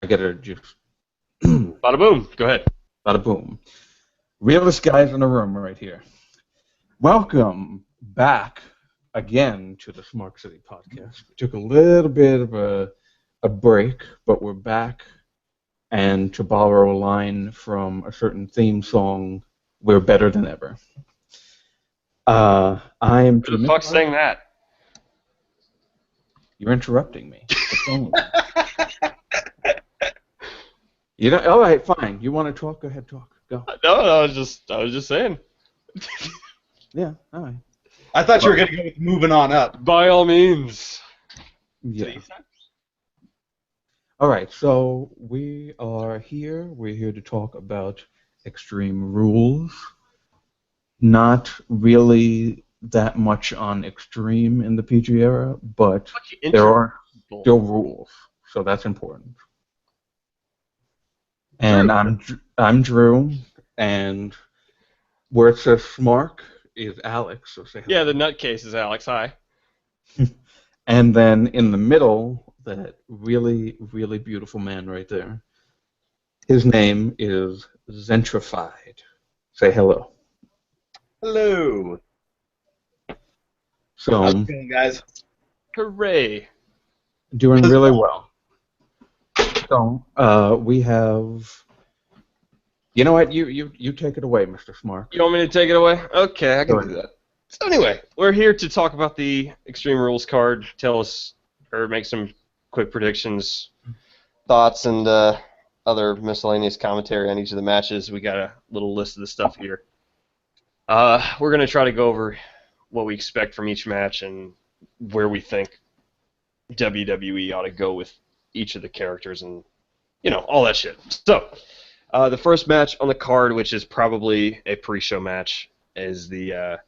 gotta just Bada boom. Go ahead. bada boom. Realest guys in the room right here. Welcome back again to the Smark City podcast. We took a little bit of a break, but we're back. And to borrow a line from a certain theme song, we're better than ever. I am. Who the fuck's saying that? You're interrupting me. What's wrong with you? You know, all right, fine. You want to talk? Go ahead, talk. Go. No, I was just saying. Yeah, all right. I thought you were going to go with moving on up. By all means. Yeah. All right, so we are here. We're here to talk about Extreme Rules. Not really that much on Extreme in the PG era, but there are still rules, so that's important. And I'm Drew, and where it says Smark is Alex. So say hello. Yeah, the nutcase is Alex. Hi. And then in the middle, that really, really beautiful man right there. His name is Zentrified. Say hello. Hello. So, how's it going, guys? Hooray. Doing really well. So, we have... You know what? You take it away, Mr. Smark. You want me to take it away? Okay, I can do that. So anyway, we're here to talk about the Extreme Rules card. Tell us, or make some quick predictions, thoughts, and other miscellaneous commentary on each of the matches. We got a little list of the stuff here. We're going to try to go over what we expect from each match and where we think WWE ought to go with each of the characters and, you know, all that shit. So, the first match on the card, which is probably a pre-show match, is the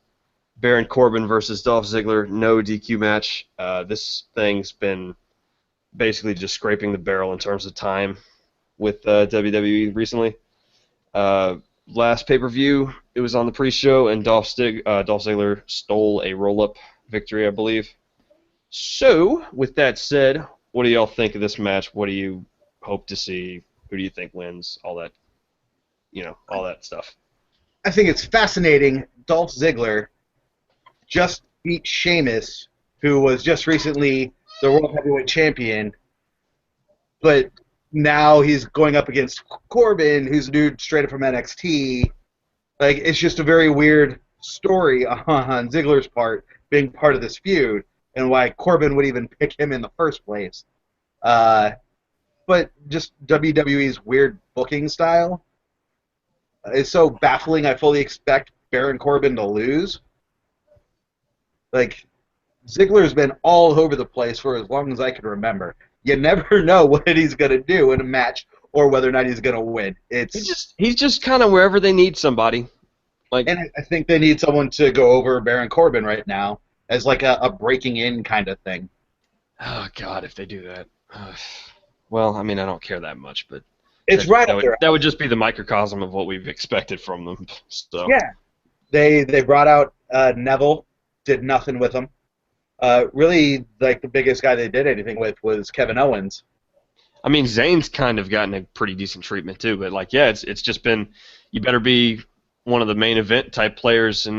Baron Corbin versus Dolph Ziggler no DQ match. This thing's been basically just scraping the barrel in terms of time with WWE recently. Last pay-per-view, it was on the pre-show, and Dolph Ziggler stole a roll-up victory, I believe. So, with that said, what do y'all think of this match? What do you hope to see? Who do you think wins? All that, you know, all that stuff. I think it's fascinating. Dolph Ziggler just beat Sheamus, who was just recently the World Heavyweight Champion, but now he's going up against Corbin, who's a dude straight up from NXT. Like, it's just a very weird story on Ziggler's part, being part of this feud, and why Corbin would even pick him in the first place. But just WWE's weird booking style is so baffling. I fully expect Baron Corbin to lose. Like, Ziggler's been all over the place for as long as I can remember. You never know what he's going to do in a match or whether or not he's going to win. He's just kind of wherever they need somebody. And I think they need someone to go over Baron Corbin right now as like a breaking in kind of thing. Oh, God, if they do that. Well, I mean, I don't care that much, but it's that would just be the microcosm of what we've expected from them. So. Yeah. They brought out Neville, did nothing with him. Really, like, the biggest guy they did anything with was Kevin Owens. I mean, Zayn's kind of gotten a pretty decent treatment too, but like, yeah, it's just been, you better be one of the main event type players in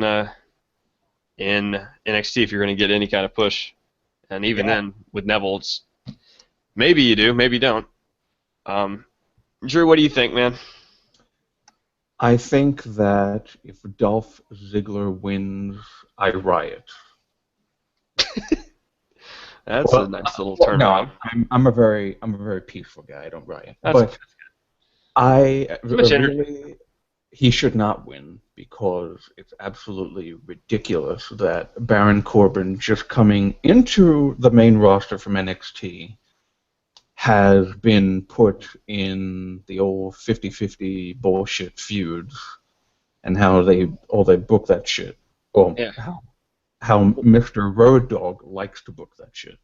NXT if you're going to get any kind of push, and even then with Neville, it's maybe you do, maybe you don't. Drew, what do you think, man? I think that if Dolph Ziggler wins, I riot. That's a nice little turnaround. No, I'm a very peaceful guy. I don't riot. That's really, he should not win because it's absolutely ridiculous that Baron Corbin, just coming into the main roster from NXT, has been put in the old 50-50 bullshit feuds, and how they book that shit. Well, yeah. How Mr. Road Dogg likes to book that shit.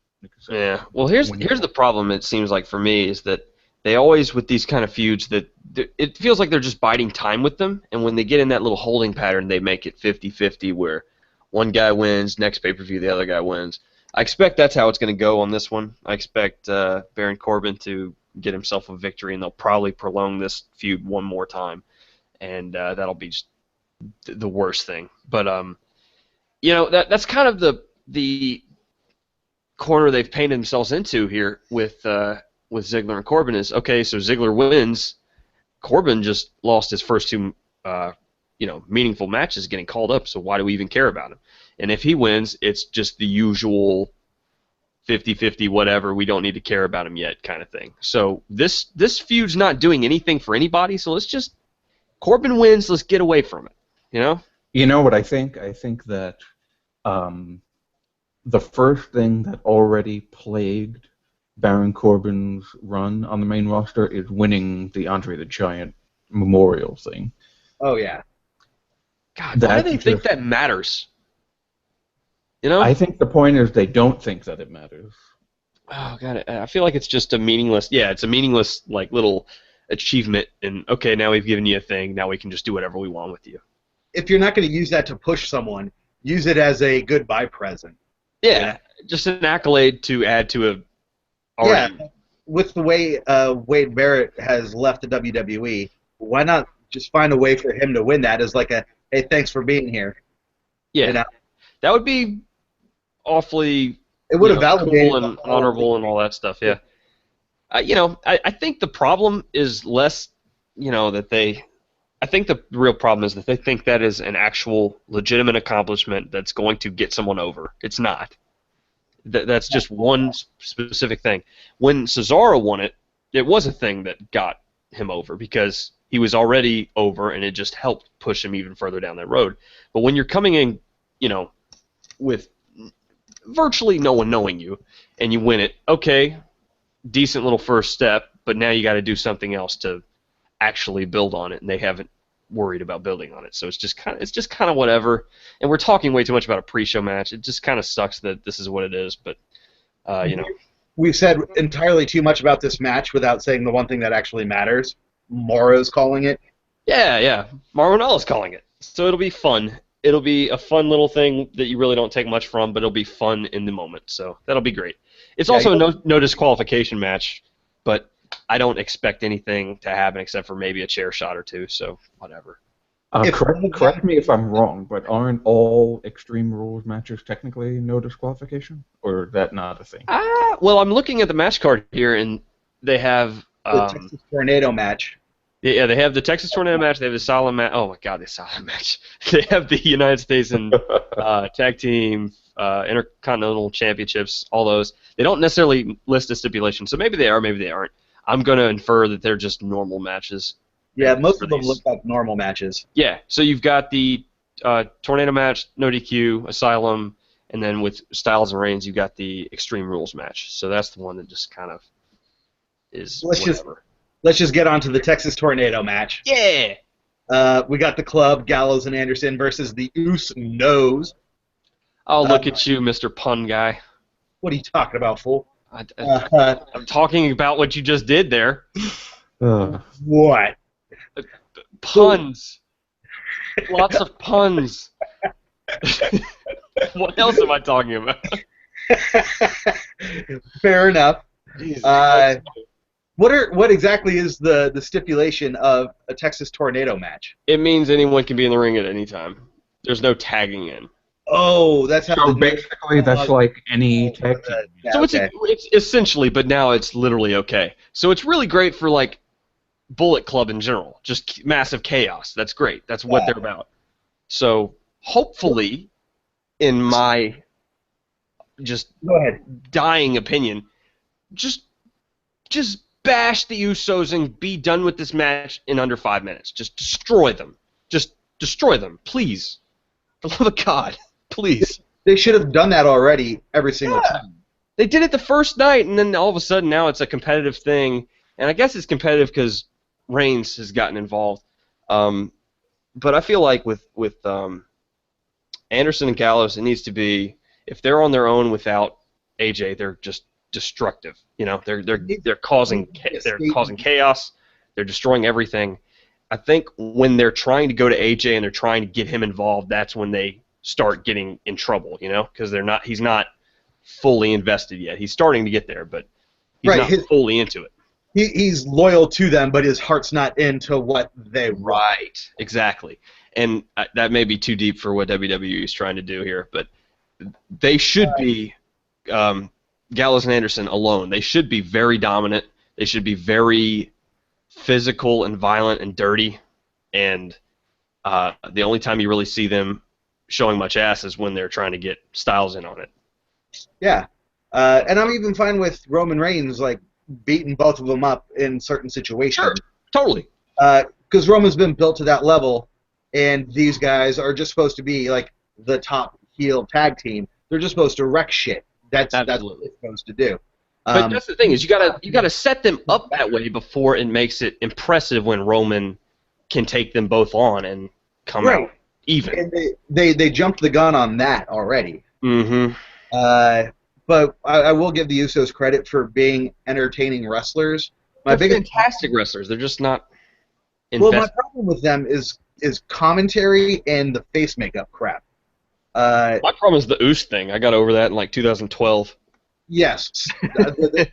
Yeah. Well, here's the problem. It seems like for me is that they always, with these kind of feuds, that it feels like they're just biding time with them, and when they get in that little holding pattern, they make it 50-50 where one guy wins, next pay-per-view the other guy wins. I expect that's how it's going to go on this one. I expect Baron Corbin to get himself a victory, and they'll probably prolong this feud one more time, and that'll be just the worst thing. But that's kind of the corner they've painted themselves into here with Ziggler and Corbin is, okay, so Ziggler wins. Corbin just lost his first two meaningful matches getting called up, so why do we even care about him? And if he wins, it's just the usual 50-50 whatever, we don't need to care about him yet kind of thing. So this feud's not doing anything for anybody, so let's just, Corbin wins, let's get away from it, you know? You know what I think? I think that the first thing that already plagued Baron Corbin's run on the main roster is winning the Andre the Giant Memorial thing. Oh, yeah. God, why do they think that matters? You know? I think the point is they don't think that it matters. Oh, God, I feel like it's just a meaningless, like, little achievement, and, okay, now we've given you a thing, now we can just do whatever we want with you. If you're not going to use that to push someone, use it as a goodbye present. Yeah, just an accolade to add to a... Already. Yeah, with the way Wade Barrett has left the WWE, why not just find a way for him to win that as like a, hey, thanks for being here. Yeah, you know? That would be awfully it would have validated cool and honorable and all that stuff, yeah. I think the problem is less, that they... I think the real problem is that they think that is an actual legitimate accomplishment that's going to get someone over. It's not. That's just one specific thing. When Cesaro won it, it was a thing that got him over because he was already over, and it just helped push him even further down that road. But when you're coming in, with virtually no one knowing you, and you win it, okay, decent little first step, but now you got to do something else to actually build on it, and they haven't worried about building on it. So it's just kind of whatever. And we're talking way too much about a pre-show match. It just kind of sucks that this is what it is, but We've said entirely too much about this match without saying the one thing that actually matters. Morrow's calling it. Yeah. Mauro Ranallo's calling it. So it'll be fun. It'll be a fun little thing that you really don't take much from, but it'll be fun in the moment. So that'll be great. It's also a no disqualification match, but I don't expect anything to happen except for maybe a chair shot or two, so whatever. Correct me if I'm wrong, but aren't all Extreme Rules matches technically no disqualification? Or is that not a thing? Well, I'm looking at the match card here, and they have... the Texas Tornado match. Yeah, they have the Texas Tornado match, they have the Asylum match... Oh, my God, the Asylum match. They have the United States and Tag Team Intercontinental Championships, all those. They don't necessarily list a stipulation, so maybe they are, maybe they aren't. I'm going to infer that they're just normal matches. Yeah, most of them look like normal matches. Yeah, so you've got the Tornado match, no DQ, Asylum, and then with Styles and Reigns, you've got the Extreme Rules match. So that's the one that just kind of is whatever. Let's just get on to the Texas Tornado match. Yeah! We got the Club, Gallows and Anderson versus the Usos. Oh, look at you, Mr. Pun Guy. What are you talking about, fool? I'm talking about what you just did there. What? Puns. Lots of puns. What else am I talking about? Fair enough. Jesus. What exactly is the stipulation of a Texas Tornado match? It means anyone can be in the ring at any time. There's no tagging in. Oh, that's how. So basically, that's like any tag team. Yeah, so okay. it's essentially, but now it's literally okay. So it's really great for like Bullet Club in general, just massive chaos. That's great. That's what they're about. So hopefully, in my just dying opinion, just bash the Usos and be done with this match in under 5 minutes. Just destroy them. Just destroy them, please. For the love of God, please. They should have done that already every single time. They did it the first night, and then all of a sudden now it's a competitive thing. And I guess it's competitive because Reigns has gotten involved. But I feel like with Anderson and Gallows, it needs to be, if they're on their own without AJ, they're just destructive. You know, they're causing chaos. They're destroying everything. I think when they're trying to go to AJ and they're trying to get him involved, that's when they start getting in trouble. You know, because he's not fully invested yet. He's starting to get there, but he's not fully into it. he's loyal to them, but his heart's not into what they want. Right, exactly. And that may be too deep for what WWE is trying to do here, but they should be Gallows and Anderson alone. They should be very dominant. They should be very physical and violent and dirty. And the only time you really see them showing much ass is when they're trying to get Styles in on it. Yeah. And I'm even fine with Roman Reigns like beating both of them up in certain situations. Sure, totally. Because Roman's been built to that level, and these guys are just supposed to be like the top heel tag team. They're just supposed to wreck shit. That's what they're supposed to do. But that's the thing is you gotta set them up that way before it makes it impressive when Roman can take them both on and come out even. And they jumped the gun on that already. Mm-hmm. But I will give the Usos credit for being entertaining wrestlers. They're fantastic wrestlers. They're just not Well, my problem with them is commentary and the face makeup crap. My problem is the Oos thing. I got over that in like 2012. Yes. the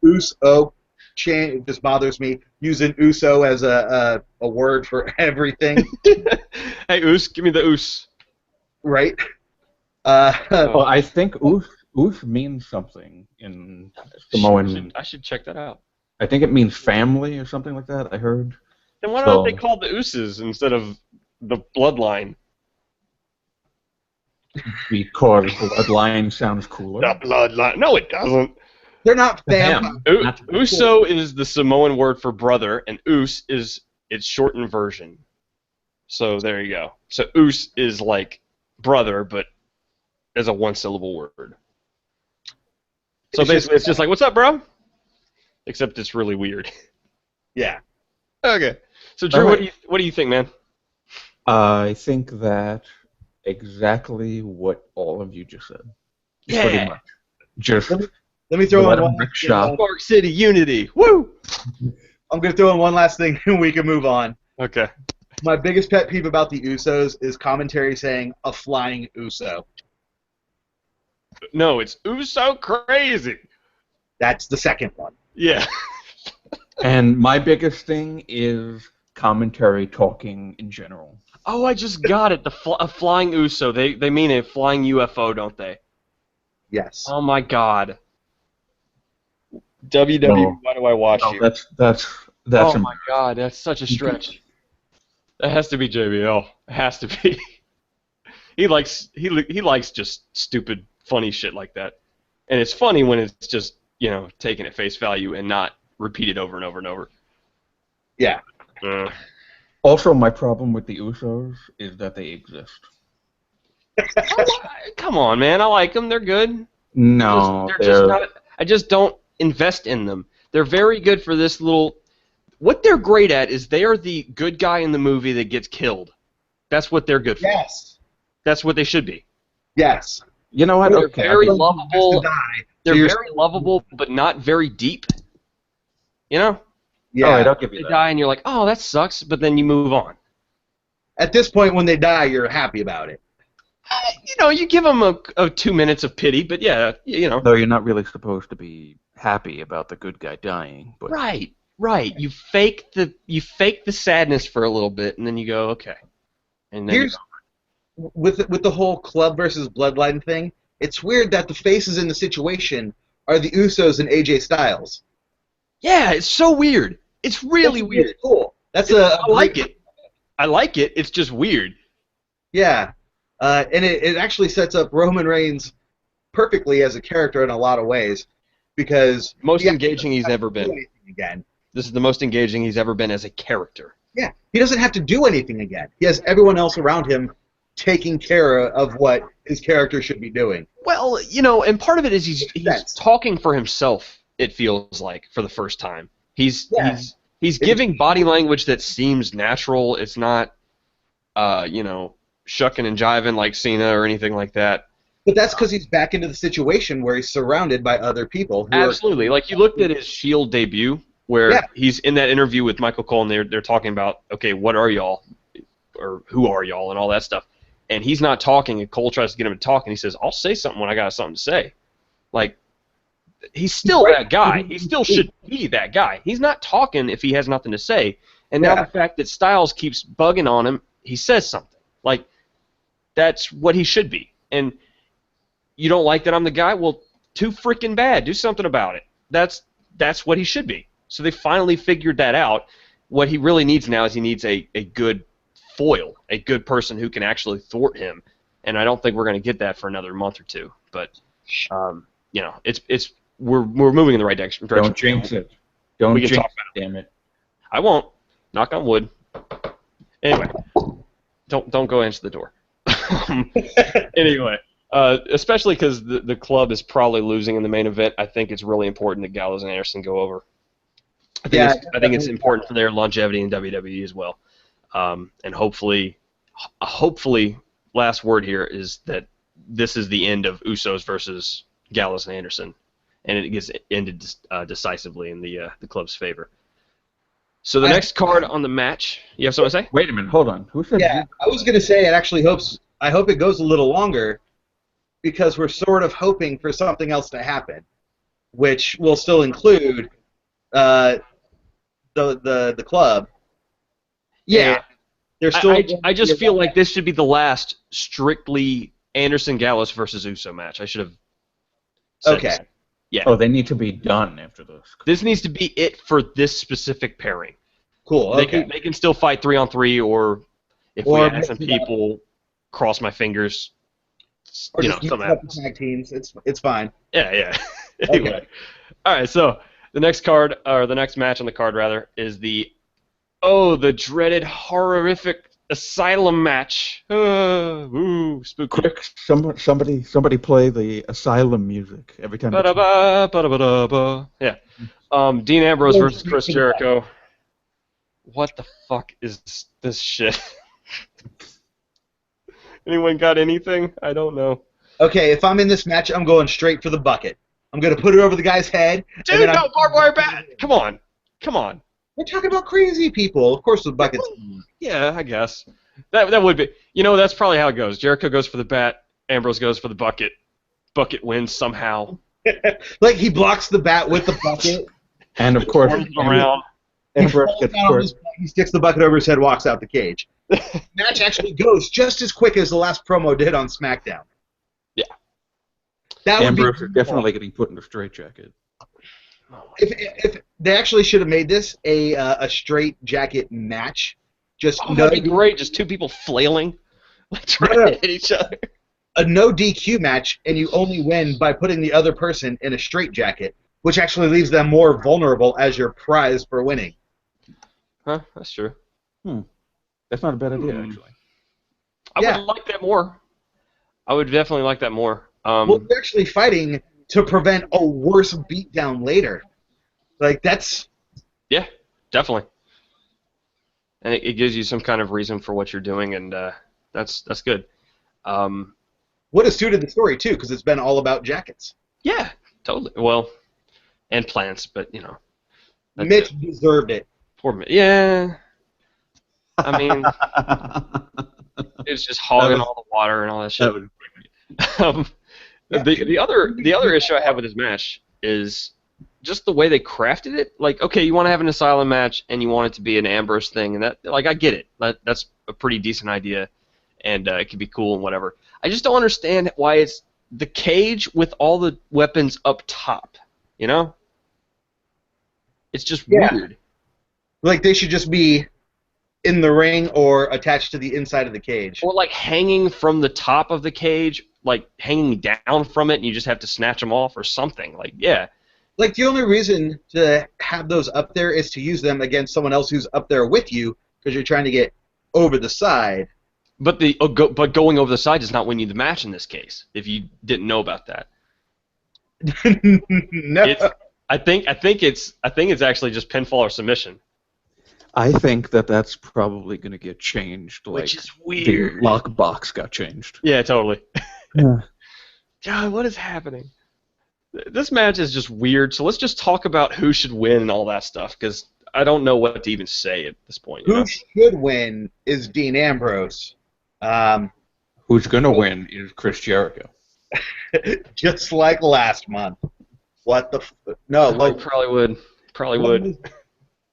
Uso chant just bothers me. Using Uso as a word for everything. Hey, Oos, give me the Oos. Right? Well, I think Oos means something in Samoan. I should check that out. I think it means family or something like that, I heard. Then why don't they call the Ooses instead of the bloodline? Because bloodline sounds cooler. The bloodline. No, it doesn't. They're not family. Uso is the Samoan word for brother, and Oos is its shortened version. So there you go. So Oos is like brother, but as a one-syllable word. So basically, it's just like, what's up, bro? Except it's really weird. Yeah. Okay. So Drew, what do you think, man? I think that exactly what all of you just said. Yeah. Pretty much. Just let me throw in one. Smark City Unity. Woo! I'm gonna throw in one last thing, and we can move on. Okay. My biggest pet peeve about the Usos is commentary saying a flying Uso. No, it's Uso crazy. That's the second one. Yeah. And my biggest thing is commentary talking in general. Oh, I just got it. A flying Uso. They mean a flying UFO, don't they? Yes. Oh my God. WWE, why do I watch you? That's oh my God, that's such a stretch. That has to be JBL. It has to be. he likes just stupid, funny shit like that, and it's funny when it's just taken at face value and not repeated over and over and over. Yeah. Also, my problem with the Usos is that they exist. Come on, man. I like them. They're good. No, they're just not. I just don't invest in them. They're very good for this little. What they're great at is they are the good guy in the movie that gets killed. That's what they're good for. Yes. That's what they should be. Yes. You know what? They're very lovable. They're very lovable, but not very deep. You know? Yeah. All right, I'll give you that. They die, and you're like, oh, that sucks, but then you move on. At this point, when they die, you're happy about it. You give them a 2 minutes of pity, but yeah, Though you're not really supposed to be happy about the good guy dying. But Right. You fake the sadness for a little bit, and then you go, okay. And then with the whole club versus bloodline thing, it's weird that the faces in the situation are the Usos and AJ Styles. Yeah, it's so weird. It's really weird. Really cool. I like it. I like it. It's just weird. Yeah. And it actually sets up Roman Reigns perfectly as a character in a lot of ways, because most engaging he's ever been. Again. This is the most engaging he's ever been as a character. Yeah, he doesn't have to do anything again. He has everyone else around him taking care of what his character should be doing. Well, and part of it is he's talking for himself. It feels like for the first time he's giving body language that seems natural. It's not, shucking and jiving like Cena or anything like that. But that's because he's back into the situation where he's surrounded by other people. Absolutely. Like, you looked at his Shield debut, where he's in that interview with Michael Cole, and they're talking about, okay, what are y'all, or who are y'all, and all that stuff. And he's not talking, and Cole tries to get him to talk, and he says, I'll say something when I got something to say. Like, he's still that guy. He still should be that guy. He's not talking if he has nothing to say. And now the fact that Styles keeps bugging on him, he says something. Like, that's what he should be. And you don't like that I'm the guy? Well, too freaking bad. Do something about it. That's what he should be. So they finally figured that out. What he really needs now is he needs a good foil, a good person who can actually thwart him. And I don't think we're going to get that for another month or two. But, you know, we're moving in the right direction. Don't jinx it. Don't jinx it, damn it. I won't. Knock on wood. Anyway, don't go into the door. Anyway, especially because the club is probably losing in the main event, I think it's really important that Gallows and Anderson go over. I think it's important for their longevity in WWE as well. And hopefully, last word here is that this is the end of Usos versus Gallows and Anderson, and it gets ended decisively in the club's favor. So the next card on the match, you have something to say? Wait a minute, hold on. Who said? Yeah, I was gonna say I hope it goes a little longer, because we're sort of hoping for something else to happen, which will still include the club. Yeah. They're still. I just feel like this should be the last strictly Anderson Gallows versus Uso match. I should have said that. Yeah. Oh, they need to be done after this. This needs to be it for this specific pairing. Cool. Okay. They can still fight 3-on-3, or if we add some people, cross my fingers. Or you just know, use somehow. the tag teams. It's fine. Yeah. Anyway. Okay. All right. So the next card, or the next match on the card rather, is the dreaded horrific Asylum match. Ooh, spooky. Quick, somebody play the Asylum music every time. Yeah. Dean Ambrose versus Chris Jericho. What the fuck is this shit? Anyone got anything? I don't know. Okay, if I'm in this match, I'm going straight for the bucket. I'm going to put it over the guy's head. Dude, no, barbed wire bat! Come on. We're talking about crazy people. Of course the bucket's... Yeah, I guess. That would be... You know, that's probably how it goes. Jericho goes for the bat, Ambrose goes for the bucket. Bucket wins somehow. Like, he blocks the bat with the bucket. And, of course, around. Ambrose gets hurt. He sticks the bucket over his head, walks out the cage. Match actually goes just as quick as the last promo did on SmackDown. Yeah. Ambrose is definitely getting put in a straitjacket. If they actually should have made this a straight jacket match, that'd be great. Just two people flailing, like trying to hit each other. A no DQ match, and you only win by putting the other person in a straight jacket, which actually leaves them more vulnerable as your prize for winning. Huh? That's true. That's not a bad idea, actually. I would like that more. I would definitely like that more. Well, they're actually fighting to prevent a worse beatdown later. Like, that's... Yeah, definitely. And it gives you some kind of reason for what you're doing, and that's good. Would have suited the story, too, because it's been all about jackets. Yeah, totally. Well, and plants, but, you know. Mitch deserved it. Poor Mitch. Yeah. I mean, it's just hogging all the water and all that shit. The other issue I have with this match is just the way they crafted it. Like, okay, you want to have an Asylum match and you want it to be an Ambrose thing, and that, like, I get it. That's a pretty decent idea, and it can be cool and whatever. I just don't understand why it's the cage with all the weapons up top. You know, it's just weird. Like, they should just be in the ring or attached to the inside of the cage. Or, like, hanging from the top of the cage, like, hanging down from it, and you just have to snatch them off or something. Like, yeah. Like, the only reason to have those up there is to use them against someone else who's up there with you, because you're trying to get over the side. But but going over the side does not win you the match in this case, if you didn't know about that. No. I think it's actually just pinfall or submission. I think that's probably going to get changed. Which is weird. The lock box got changed. Yeah, totally. Yeah. God, what is happening? This match is just weird, so let's just talk about who should win and all that stuff, because I don't know what to even say at this point. Who should win is Dean Ambrose. Who's going to win is Chris Jericho. Just like last month. What the? No, Oh, like probably would. Probably when, would.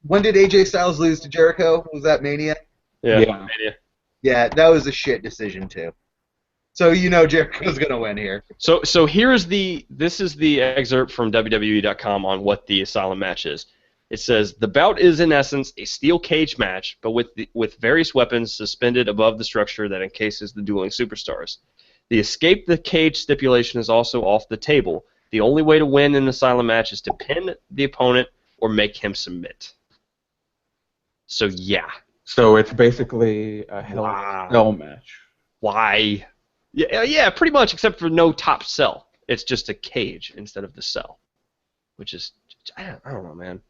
when did AJ Styles lose to Jericho? Was that Mania? Yeah. Yeah. Mania. Yeah, that was a shit decision too. So Jericho's gonna win here. So this is the excerpt from WWE.com on what the Asylum match is. It says the bout is in essence a steel cage match, but with various weapons suspended above the structure that encases the dueling superstars. The escape the cage stipulation is also off the table. The only way to win an Asylum match is to pin the opponent or make him submit. So yeah. So it's basically a Wow. hell match. Why? Yeah, pretty much, except for no top cell. It's just a cage instead of the cell, which is I don't know, man.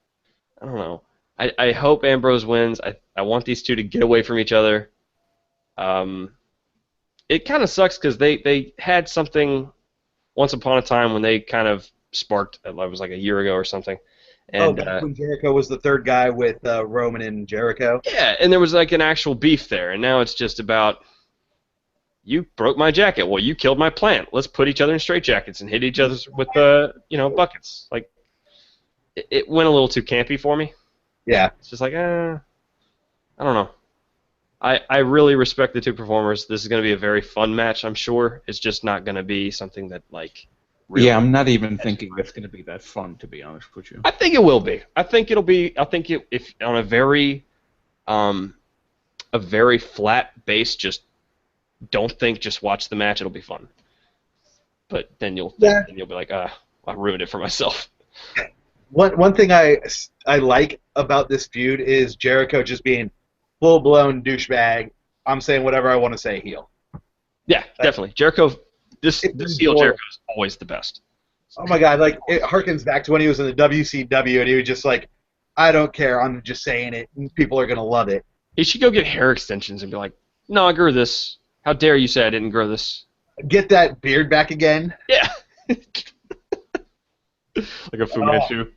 I don't know. I hope Ambrose wins. I want these two to get away from each other. It kind of sucks because they had something once upon a time when they kind of sparked. It was like a year ago or something. And back when Jericho was the third guy with Roman and Jericho. yeah, and there was like an actual beef there, and now it's just about you broke my jacket. Well, you killed my plant. Let's put each other in straitjackets and hit each other with buckets. Like it went a little too campy for me. Yeah. It's just like I don't know. I really respect the two performers. This is going to be a very fun match, I'm sure. It's just not going to be something that like. Really Yeah, I'm not even thinking it's going to be that fun, to be honest with you. I think it will be. I think it'll be. I think if on a very flat base, just don't think, just watch the match. It'll be fun. But then you'll be like, I ruined it for myself. One thing I like about this feud is Jericho just being full blown douchebag. I'm saying whatever I want to say heel. Yeah, definitely. Jericho. This heel Jericho is always the best. Oh my god, like it harkens back to when he was in the WCW and he was just like, I don't care, I'm just saying it, and people are gonna love it. He should go get hair extensions and be like, no, I grew this. How dare you say I didn't grow this? Get that beard back again. Yeah. Like a Fu Manchu.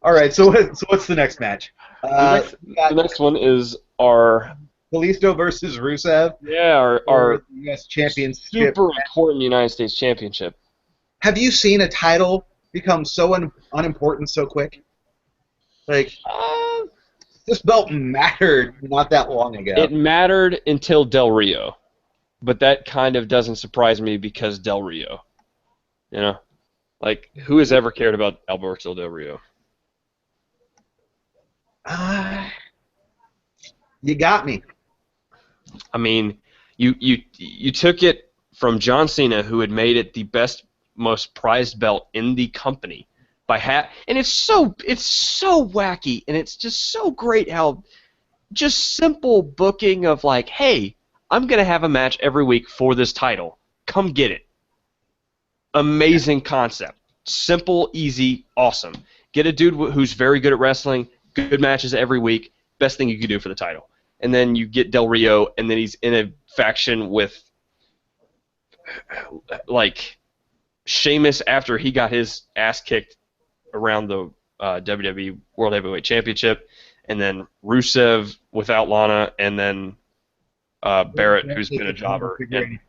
All right, so what's the next match? The next one is our Kalisto versus Rusev. Yeah, our U.S. Championship. super important United States Championship. Have you seen a title become so unimportant so quick? Like, this belt mattered not that long ago. It mattered until Del Rio, but that kind of doesn't surprise me because Del Rio. You know? Like, who has ever cared about Alberto Del Rio? You got me. I mean, you took it from John Cena, who had made it the best, most prized belt in the company and it's so wacky, and it's just so great how just simple booking of like, hey, I'm gonna have a match every week for this title. Come get it. Amazing concept. Simple, easy, awesome. Get a dude who's very good at wrestling, good matches every week. Best thing you could do for the title. And then you get Del Rio, and then he's in a faction with, like, Sheamus after he got his ass kicked around the WWE World Heavyweight Championship, and then Rusev without Lana, and then Barrett, who's been a jobber. And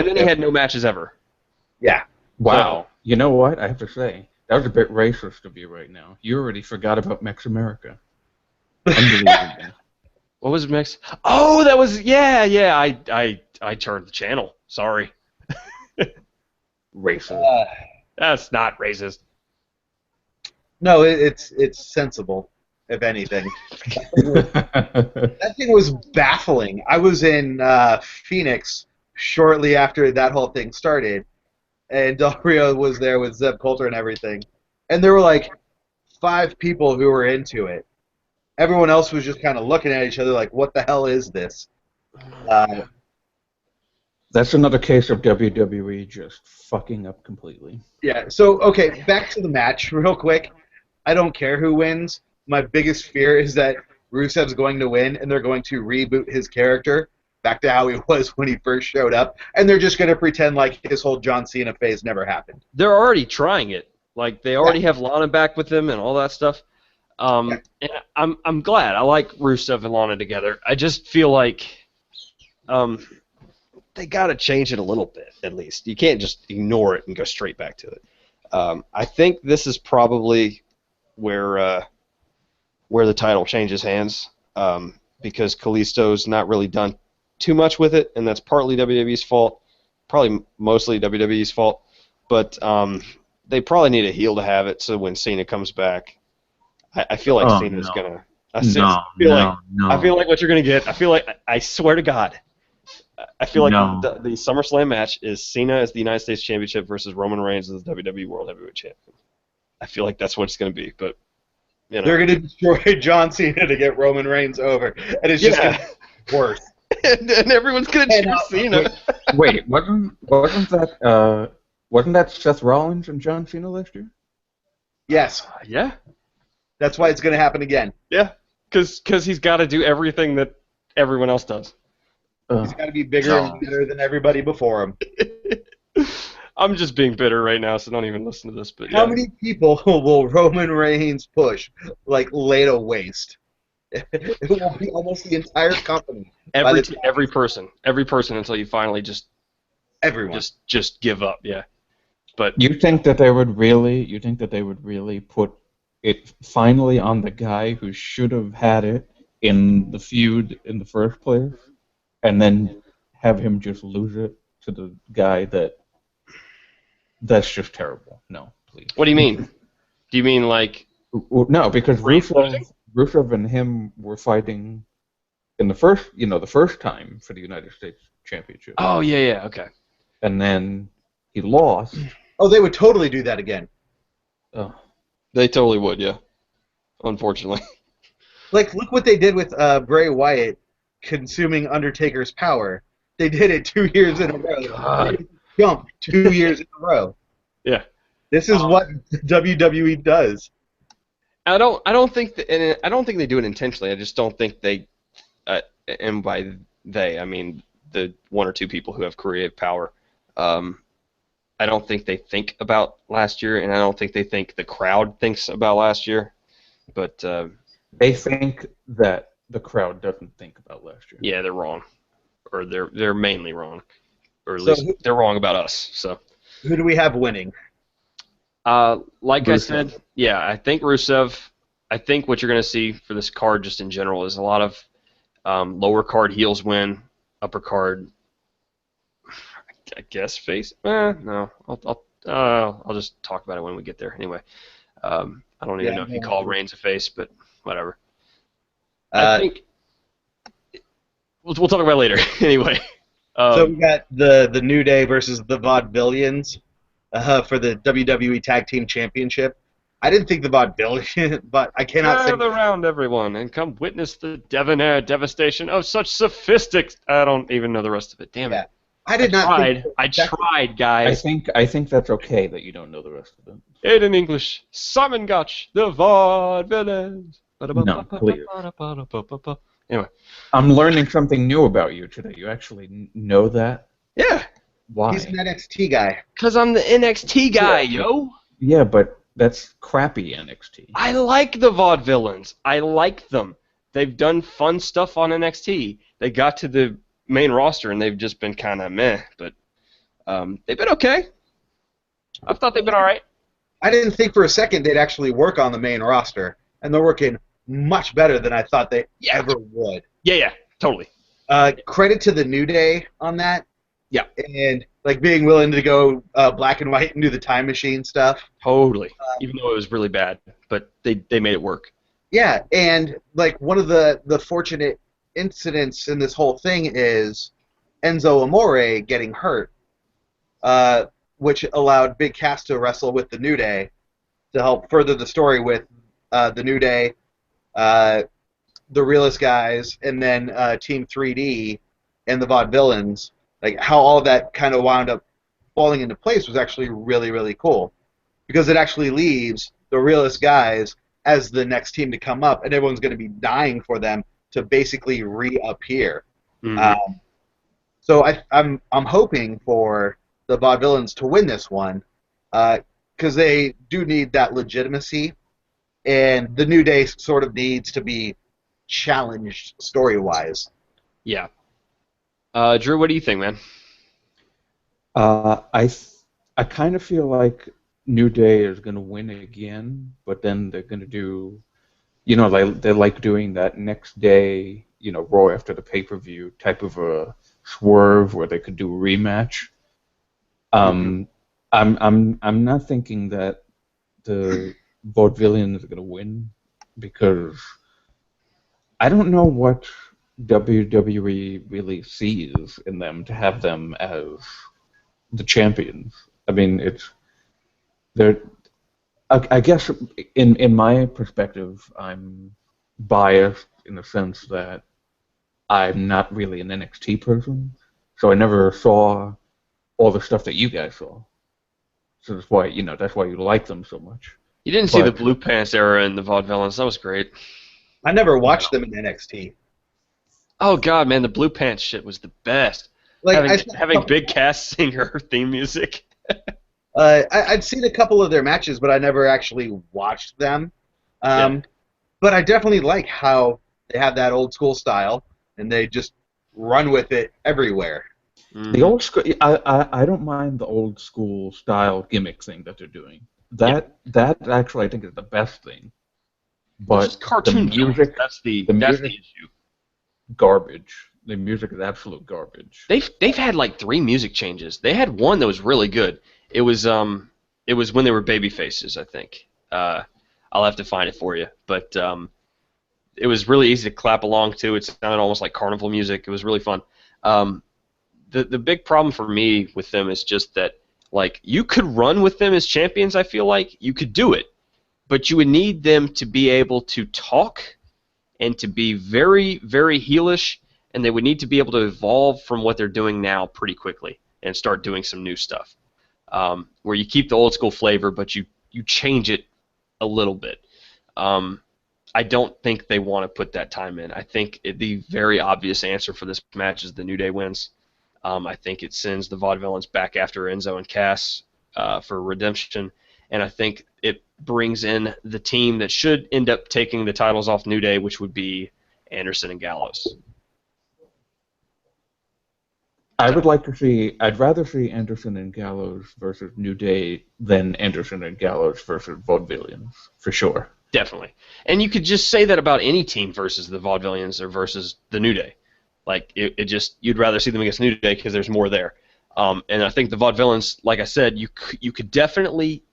then he had no matches ever. Yeah. Wow. You know what? I have to say, that was a bit racist of you right now. You already forgot about Mex America. Unbelievable. What was Mex? Oh, that was yeah. I turned the channel. Sorry. Racist. That's not racist. No, it's sensible, if anything. That thing was baffling. I was in Phoenix shortly after that whole thing started, and Del Rio was there with Zeb Coulter and everything, and there were like 5 people who were into it. Everyone else was just kind of looking at each other like, what the hell is this? That's another case of WWE just fucking up completely. Yeah, so, okay, back to the match real quick. I don't care who wins. My biggest fear is that Rusev's going to win, and they're going to reboot his character back to how he was when he first showed up, and they're just going to pretend like his whole John Cena phase never happened. They're already trying it. Like, they already have Lana back with them and all that stuff. And I'm glad. I like Rusev and Lana together. I just feel like they got to change it a little bit, at least. You can't just ignore it and go straight back to it. I think this is probably where the title changes hands, because Kalisto's not really done too much with it, and that's partly WWE's fault, probably mostly WWE's fault, but they probably need a heel to have it, so when Cena comes back, I feel like Cena's gonna. I feel like what you're gonna get. I swear to God, I feel like the SummerSlam match is Cena as the United States Championship versus Roman Reigns as the WWE World Heavyweight Champion. I feel like that's what it's going to be, but you know. They're going to destroy John Cena to get Roman Reigns over, and it's just going to be worse. and everyone's going to cheer Cena. Wait, wasn't that Seth Rollins and John Cena last year? Yes. Yeah. That's why it's going to happen again. Yeah, because he's got to do everything that everyone else does. He's got to be bigger and better than everybody before him. I'm just being bitter right now, so don't even listen to this. But how many people will Roman Reigns push, like, lay to waste? It will be almost the entire company. Every person until you finally just give up. Yeah. But you think that they would really put it finally on the guy who should have had it in the feud in the first place, and then have him just lose it to the guy that's just terrible? No, please. What do you mean? Do you mean like... No, because Rusev and him were fighting in the first time for the United States Championship. Oh, yeah, okay. And then he lost. Oh, they would totally do that again. Oh. They totally would, yeah. Unfortunately. Like, look what they did with Bray Wyatt consuming Undertaker's power. They did it 2 years in a row. God. Jump 2 years in a row. Yeah. This is what WWE does. I don't think they do it intentionally. I just don't think they, and by they I mean the one or two people who have creative power. I don't think they think about last year, and I don't think they think the crowd thinks about last year. But they think that the crowd doesn't think about last year. Yeah, they're wrong, or they're mainly wrong, or at least they're wrong about us. So who do we have winning? Like Rusev. I said, yeah, I think Rusev. I think what you're going to see for this card, just in general, is a lot of lower card heels win, upper card. I guess face. No, I'll just talk about it when we get there. Anyway, I don't even know if you call Reigns a face, but whatever. I think we'll talk about it later. Anyway. So we got the New Day versus the Vaudevillians for the WWE Tag Team Championship. I didn't think the Vaudevillians, but I cannot say. Gather round, everyone, and come witness the debonair devastation of such sophistic. I don't even know the rest of it. Damn it. I tried, guys. I think that's okay that you don't know the rest of it. It in English. Simon Gotch, the Vaudevillains. No, please. Anyway. I'm learning something new about you today. You actually know that? Yeah. Why? He's an NXT guy. Because I'm the NXT guy, yo. Yeah, but that's crappy NXT. I like the Vaudevillains. I like them. They've done fun stuff on NXT. They got to the main roster, and they've just been kind of meh, but they've been okay. I thought they've been all right. I didn't think for a second they'd actually work on the main roster, and they're working much better than I thought they ever would. Yeah, totally. Credit to the New Day on that. Yeah. And like being willing to go black and white and do the time machine stuff. Totally. Even though it was really bad, but they made it work. Yeah, and like one of the fortunate incidents in this whole thing is Enzo Amore getting hurt, which allowed Big Cass to wrestle with the New Day to help further the story with the New Day, the Realist guys, and then Team 3D and the Vaudevillains. Like how all of that kind of wound up falling into place was actually really, really cool, because it actually leaves the Realist guys as the next team to come up, and everyone's going to be dying for them to basically reappear. Mm-hmm. So I'm hoping for the Vaudevillains to win this one, because they do need that legitimacy, and the New Day sort of needs to be challenged story-wise. Yeah. Drew, what do you think, man? I kind of feel like New Day is going to win again, but then they're going to do, you know, they like doing that next day, you know, Raw after the pay-per-view type of a swerve where they could do a rematch. Mhm. I'm not thinking that the Vaudevillians are going to win because I don't know what WWE really sees in them to have them as the champions. I mean, they're. I guess in my perspective, I'm biased in the sense that I'm not really an NXT person, so I never saw all the stuff that you guys saw. So that's why you like them so much. You didn't see the But Blue Pants era in the Vaudevillains. That was great. I never watched no. them in NXT. Oh god, man, the Blue Pants shit was the best. Like I, Having Big Cass sing her theme music. I'd seen a couple of their matches, but I never actually watched them. Yeah. Um, but I definitely like how they have that old school style, and they just run with it everywhere. The Hmm. old school, I don't mind the old school style gimmick thing that they're doing. Yeah. That actually I think is the best thing. Well, it's just But cartoon villains. the That's the music issue. garbage. The music is absolute garbage. They've had like 3 music changes. They had one that was really good. It was it was when they were baby faces, I think. I'll have to find it for you, but it was really easy to clap along to. It sounded almost like carnival music. It was really fun. Um, the big problem for me with them is just that like you could run with them as champions. I feel like you could do it, but you would need them to be able to talk and to be very, very heelish, and they would need to be able to evolve from what they're doing now pretty quickly and start doing some new stuff. Where you keep the old school flavor, but you change it a little bit. Um, I don't think they want to put that time in. I think the very obvious answer for this match is the New Day wins. I think it sends the Vaudevillains back after Enzo and Cass for redemption, and I think it brings in the team that should end up taking the titles off New Day, which would be Anderson and Gallows. So I'd rather see Anderson and Gallows versus New Day than Anderson and Gallows versus Vaudevillains, for sure. definitely, and you could just say that about any team versus the Vaudevillains or versus the New Day. Like it just you'd rather see them against New Day because there's more there. And I think the Vaudevillains, like I said, you could definitely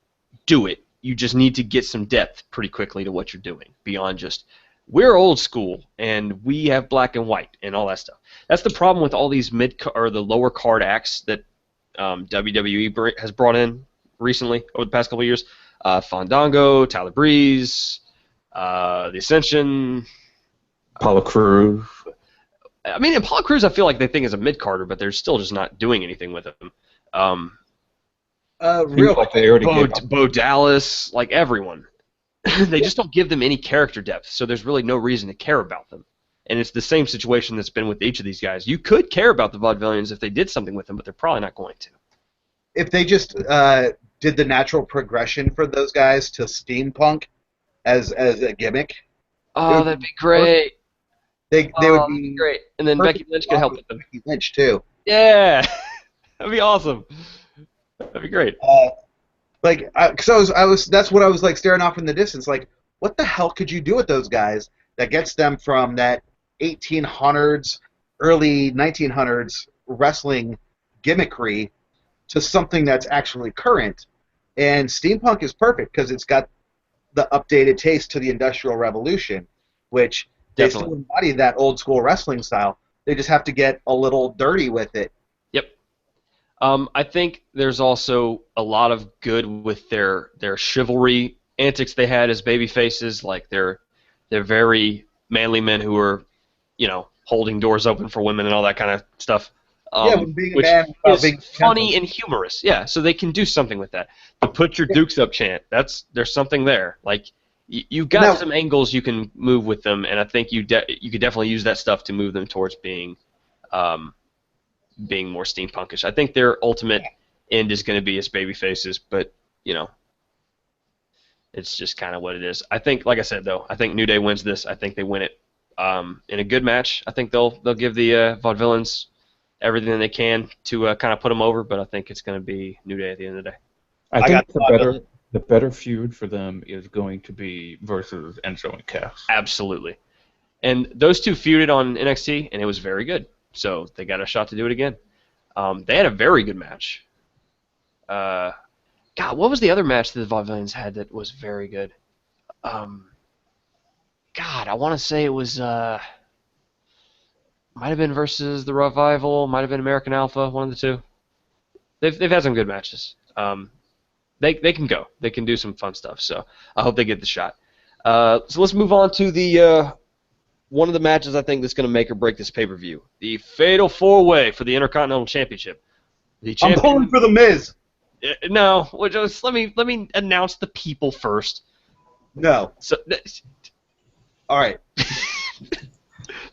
do it. You just need to get some depth pretty quickly to what you're doing beyond just we're old school and we have black and white and all that stuff. That's the problem with all these or the lower card acts that WWE has brought in recently over the past couple of years. Fandango, Tyler Breeze, The Ascension. Apollo Crews. I mean, Apollo Crews, I feel like they think is a mid carder, but they're still just not doing anything with him. Um, Real Seems like they already Bo, gave up. Bo Dallas, like everyone. They just don't give them any character depth, so there's really no reason to care about them. And it's the same situation that's been with each of these guys. You could care about the Vaudevillains if they did something with them, but they're probably not going to. if they just did the natural progression for those guys to steampunk as a gimmick, it Oh, would that'd be be perfect. great. They would Oh, that'd be be great. And then Becky perfect Lynch could off help with with them. Becky Lynch too. Yeah, that'd be awesome. That'd be great. Because I was that's what I was like staring off in the distance. Like, what the hell could you do with those guys that gets them from that 1800s, early 1900s wrestling gimmickry to something that's actually current? And steampunk is perfect because it's got the updated taste to the Industrial Revolution, which they still Definitely. embody that old school wrestling style. They just have to get a little dirty with it. Yep. I think there's also a lot of good with their chivalry antics they had as baby faces. Like they're very manly men who are, holding doors open for women and all that kind of stuff. Yeah, when being a Which man without is being a funny gentleman. and humorous. Yeah, so they can do something with that. The put your dukes up chant. There's something there. Like you've And got that, some angles you can move with them, and I think you could definitely use that stuff to move them towards um, being more steampunkish. I think their ultimate end is going to be as baby faces, but you know, it's just kind of what it is. I think, like I said, though, I think New Day wins this. I think they win it in a good match. I think they'll give the Vaudevillains everything they can to kind of put them over, but I think it's going to be New Day at the end of the day. I got think the thought of the better feud for them is going to be versus Enzo and Cass. Absolutely. And those two feuded on NXT, and it was very good. So they got a shot to do it again. They had a very good match. God, what was the other match that the Vaudevillains had that was very good? God, I want to say it was might have been versus the Revival, might have been American Alpha, one of the two. They've had some good matches. They can go. They can do some fun stuff. So I hope they get the shot. So let's move on to the one of the matches I think that's going to make or break this pay-per-view. The Fatal 4-Way for the Intercontinental Championship. The I'm champion. pulling for the Miz. No, just let me announce the people first. No. So, All right.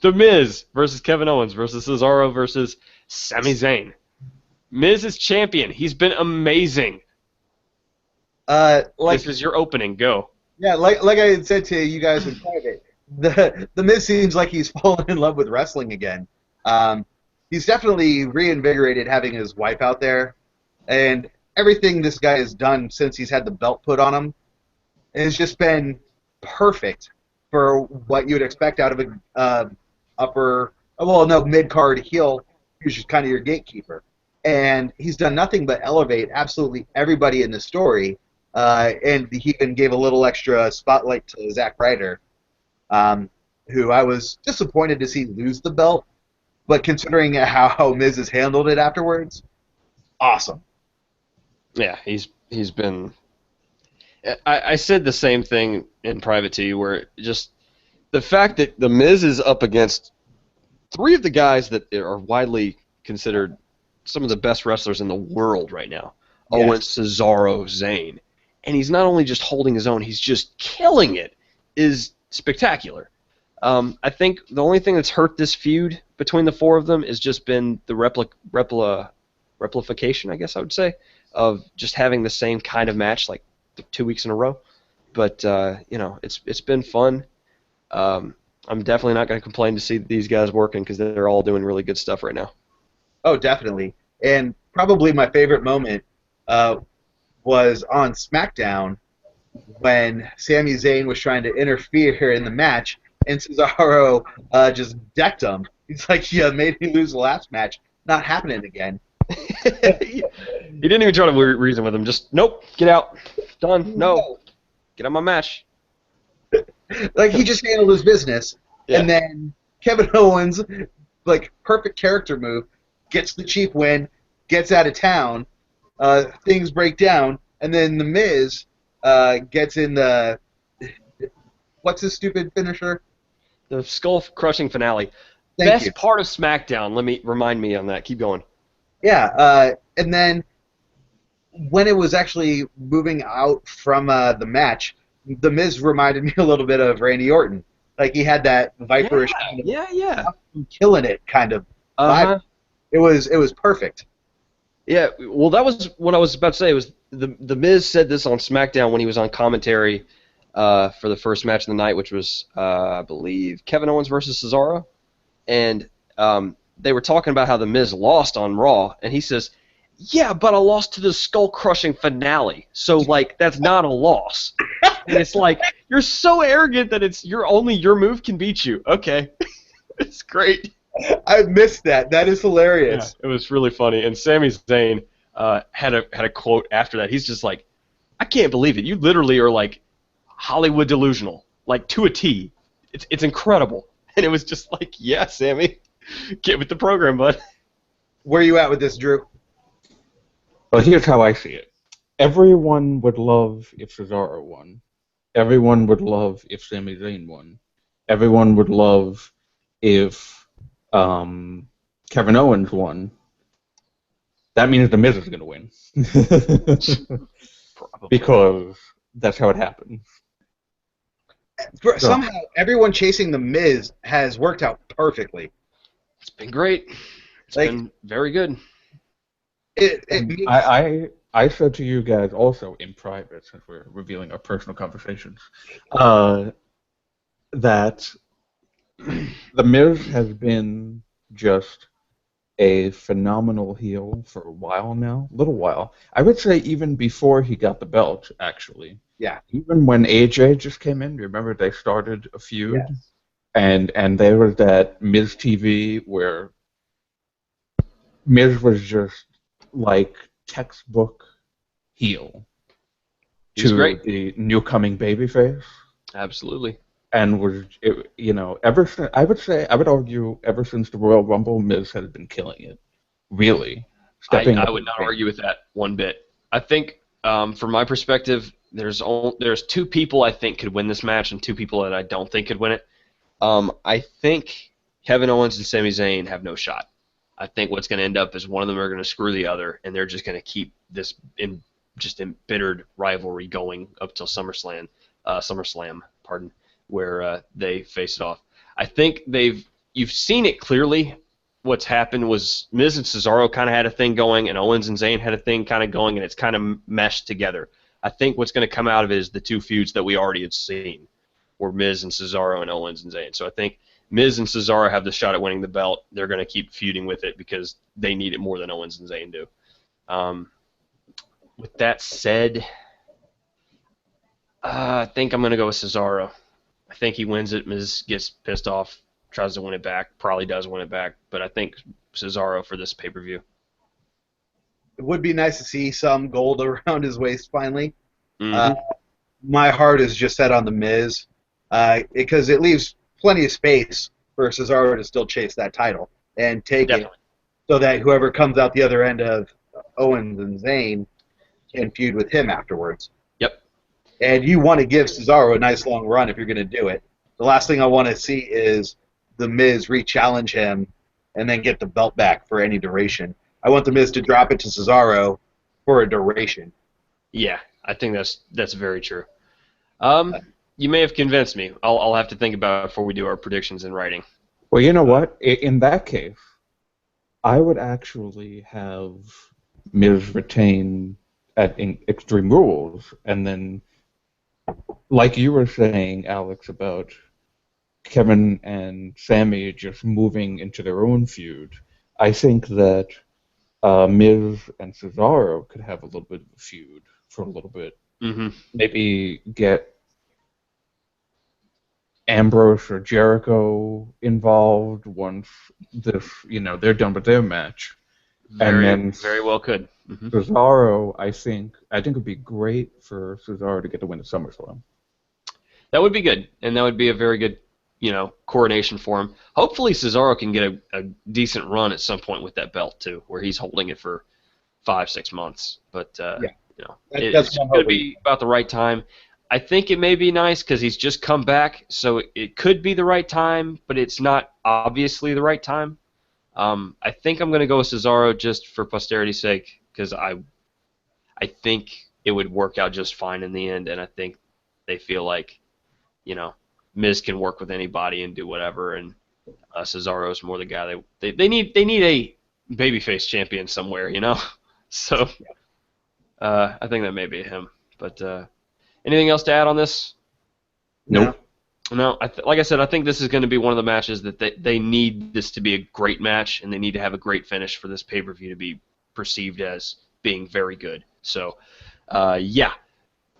The Miz versus Kevin Owens versus Cesaro versus Sami Zayn. Miz is champion. He's been amazing. This is your opening. Go. Yeah, like I had said to you guys in private, the Miz seems like he's fallen in love with wrestling again. He's definitely reinvigorated having his wife out there, and everything this guy has done since he's had the belt put on him has just been perfect for what you would expect out of a mid-card heel who's just kind of your gatekeeper. And he's done nothing but elevate absolutely everybody in the story, and he even gave a little extra spotlight to Zack Ryder, who I was disappointed to see lose the belt, but considering how Miz has handled it afterwards, awesome. Yeah, he's been. I said the same thing in private to you, where just the fact that the Miz is up against three of the guys that are widely considered some of the best wrestlers in the world right now. Yes. Owens, Cesaro, Zayn. And he's not only just holding his own, he's just killing it, is spectacular. I think the only thing that's hurt this feud between the four of them has just been the replication, I guess I would say, of just having the same kind of match like 2 weeks in a row. But, it's been fun. I'm definitely not going to complain to see these guys working because they're all doing really good stuff right now. Oh, definitely. And probably my favorite moment was on SmackDown when Sami Zayn was trying to interfere in the match, and Cesaro just decked him. He's like, yeah, made me lose the last match. Not happening again. He didn't even try to reason with him. Just, nope, get out. Done. No. Get on my match. Like, he just handled his business. Yeah. And then Kevin Owens, like, perfect character move, gets the cheap win, gets out of town, things break down, and then The Miz gets in the... What's his stupid finisher? The skull-crushing finale. Thank you. Best part of SmackDown. Remind me on that. Keep going. Yeah, and then when it was actually moving out from the match, The Miz reminded me a little bit of Randy Orton. Like, he had that viperish kind of killing it kind of vibe. It was perfect. Yeah, well, that was what I was about to say. It was the Miz said this on SmackDown when he was on commentary for the first match of the night, which was, I believe, Kevin Owens versus Cesaro. And they were talking about how the Miz lost on Raw, and he says, yeah, but I lost to the skull-crushing finale, so, like, that's not a loss. And it's like, you're so arrogant that only your move can beat you. Okay. It's great. I missed that. That is hilarious. Yeah, it was really funny. And Sami Zayn had a quote after that. He's just like, I can't believe it. You literally are, like, Hollywood delusional, like, to a T. It's incredible. And it was just like, yeah, Sammy, get with the program, bud. Where are you at with this, Drew? Well, here's how I see it. Everyone would love if Cesaro won. Everyone would love if Sami Zayn won. Everyone would love if Kevin Owens won. That means The Miz is going to win. Probably. Because that's how it happens. Somehow, everyone chasing The Miz has worked out perfectly. It's been great. It's been very good. I said to you guys also in private, since we're revealing our personal conversations, that The Miz has been just a phenomenal heel for a while now, a little while. I would say even before he got the belt, actually. Yeah. Even when AJ just came in, remember they started a feud, Yes. and there was that Miz TV where Miz was just like textbook heel He was to great. the new coming babyface, Absolutely. and was ever since I would argue ever since the Royal Rumble, Miz had been killing it, really stepping I up would his not game. argue with that one bit. I think, from my perspective, there's two people I think could win this match and two people that I don't think could win it. I think Kevin Owens and Sami Zayn have no shot. I think what's going to end up is one of them are going to screw the other, and they're just going to keep this just embittered rivalry going up till SummerSlam, pardon, where they face it off. I think you've seen it clearly. What's happened was Miz and Cesaro kind of had a thing going, and Owens and Zayn had a thing kind of going, and it's kind of meshed together. I think what's going to come out of it is the two feuds that we already had seen, were Miz and Cesaro and Owens and Zayn. So I think Miz and Cesaro have the shot at winning the belt. They're going to keep feuding with it because they need it more than Owens and Zayn do. With that said, I think I'm going to go with Cesaro. I think he wins it. Miz gets pissed off, tries to win it back, probably does win it back, but I think Cesaro for this pay-per-view. It would be nice to see some gold around his waist finally. Mm-hmm. My heart is just set on the Miz because it leaves plenty of space for Cesaro to still chase that title and take Definitely. it, so that whoever comes out the other end of Owens and Zayn can feud with him afterwards. Yep. And you want to give Cesaro a nice long run if you're going to do it. The last thing I want to see is the Miz re-challenge him and then get the belt back for any duration. I want the Miz to drop it to Cesaro for a duration. Yeah, I think that's very true. You may have convinced me. I'll have to think about it before we do our predictions in writing. Well, you know what? In that case, I would actually have Miz retain in Extreme Rules, and then, like you were saying, Alex, about Kevin and Sammy just moving into their own feud, I think that Miz and Cesaro could have a little bit of a feud for a little bit. Mm-hmm. Maybe get Ambrose or Jericho involved once they're done with their match. Very, and then very well could. Mm-hmm. Cesaro, I think it would be great for Cesaro to get the win at SummerSlam. That would be good, and that would be a very good, coronation for him. Hopefully Cesaro can get a decent run at some point with that belt too, where he's holding it for 5-6 months. But it's going to be about the right time. I think it may be nice because he's just come back, so it could be the right time, but it's not obviously the right time. I think I'm going to go with Cesaro just for posterity's sake because I think it would work out just fine in the end, and I think they feel like, Miz can work with anybody and do whatever, and Cesaro's more the guy they need a babyface champion somewhere, So I think that may be him. But anything else to add on this? Nope. No, like I said, I think this is going to be one of the matches that they need this to be a great match, and they need to have a great finish for this pay-per-view to be perceived as being very good. So, yeah.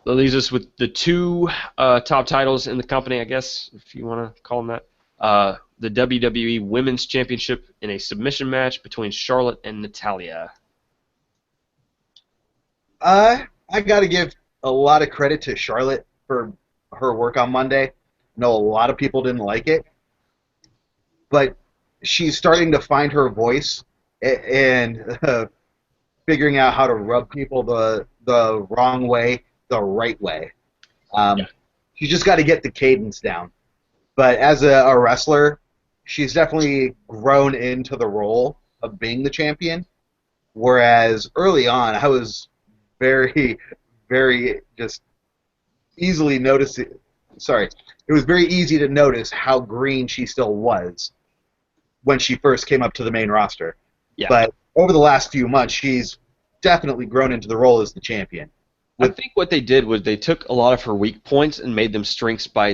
That leaves us with the two top titles in the company, I guess, if you want to call them that. The WWE Women's Championship in a submission match between Charlotte and Natalya. I got to give a lot of credit to Charlotte for her work on Monday. I know a lot of people didn't like it, but she's starting to find her voice and figuring out how to rub people the wrong way, the right way. She's just got to get the cadence down. But as a wrestler, she's definitely grown into the role of being the champion, whereas early on, I was very, very just easily noticing. Sorry, it was very easy to notice how green she still was when she first came up to the main roster. Yeah. But over the last few months, she's definitely grown into the role as the champion. I think what they did was they took a lot of her weak points and made them strengths by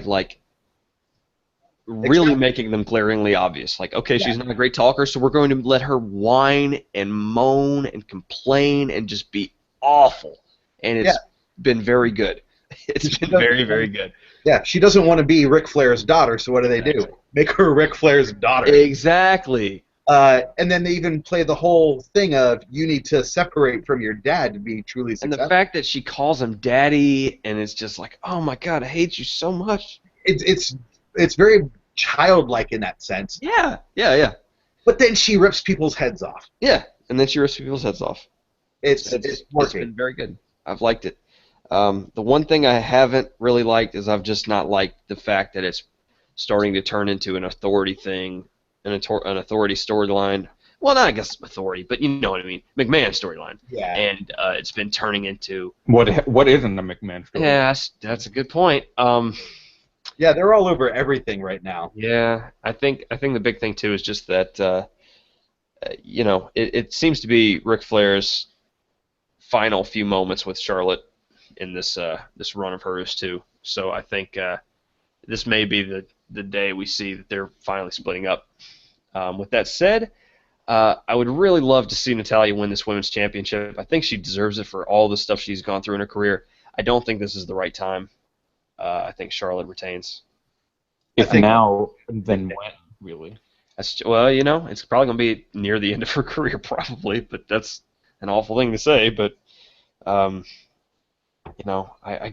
really making them glaringly obvious. Like, okay, she's not a great talker, so we're going to let her whine and moan and complain and just be awful. And it's been very good. It's been very, very good. Yeah, she doesn't want to be Ric Flair's daughter, so what do? Make her Ric Flair's daughter. Exactly. And then they even play the whole thing of you need to separate from your dad to be truly successful. And the fact that she calls him daddy, and it's just like, oh my God, I hate you so much. It's very childlike in that sense. Yeah. But then she rips people's heads off. Yeah, and then she rips people's heads off. It's been very good. I've liked it. The one thing I haven't really liked is I've just not liked the fact that it's starting to turn into an authority thing, an authority storyline. Well, not I guess authority, but you know what I mean. McMahon storyline. Yeah. And it's been turning into what isn't a McMahon storyline? Yeah, that's a good point. Yeah, they're all over everything right now. Yeah, I think the big thing too is just that it seems to be Ric Flair's final few moments with Charlotte in this run of hers too. So I think this may be the day we see that they're finally splitting up. With that said, I would really love to see Natalya win this women's championship. I think she deserves it for all the stuff she's gone through in her career. I don't think this is the right time. I think Charlotte retains. If now, then when, really? It's probably going to be near the end of her career, probably, but that's an awful thing to say. But, I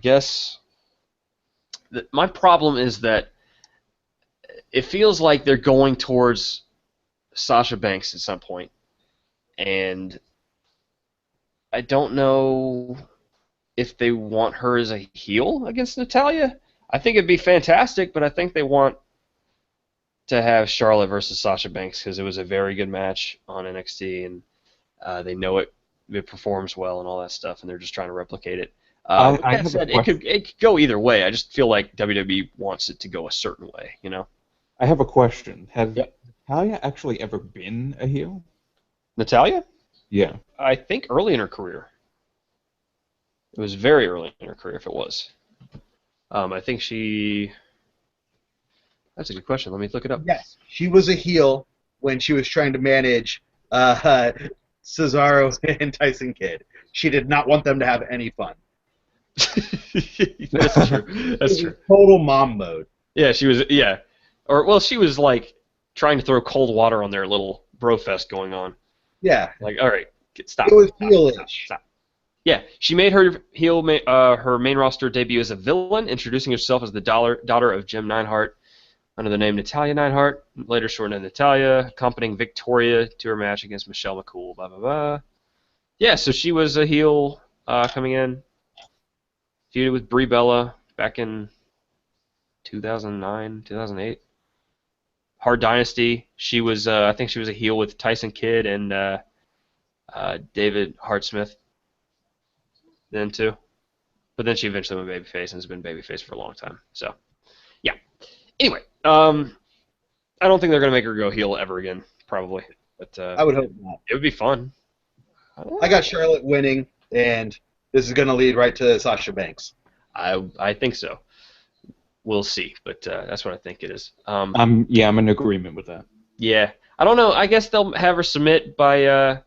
guess my problem is that it feels like they're going towards Sasha Banks at some point, and I don't know if they want her as a heel against Natalya. I think it'd be fantastic, but I think they want to have Charlotte versus Sasha Banks because it was a very good match on NXT, and they know it performs well and all that stuff, and they're just trying to replicate it. It could go either way. I just feel like WWE wants it to go a certain way, I have a question. Has Natalya actually ever been a heel? Natalya? Yeah. I think early in her career. It was very early in her career if it was. I think she... That's a good question. Let me look it up. Yes, she was a heel when she was trying to manage Cesaro and Tyson Kidd. She did not want them to have any fun. That's true. That's true. Total mom mode. Yeah, she was. Yeah, she was like trying to throw cold water on their little bro fest going on. Yeah. Like, all right, stop. It was heelish. Stop. Yeah, she made her her main roster debut as a villain, introducing herself as the daughter of Jim Neidhart under the name Natalya Neidhart, later shortened to Natalya, accompanying Victoria to her match against Michelle McCool. Blah blah blah. Yeah, so she was a heel coming in. Feuded with Brie Bella back in 2009, 2008. Hard Dynasty. She was, I think she was a heel with Tyson Kidd and David Hartsmith then too. But then she eventually went babyface and has been babyface for a long time. So, yeah. Anyway, I don't think they're going to make her go heel ever again, probably. But I would hope not. It would be fun. I got Charlotte winning, and this is going to lead right to Sasha Banks. I think so. We'll see, but that's what I think it is. I'm in agreement with that. Yeah, I don't know. I guess they'll have her submit by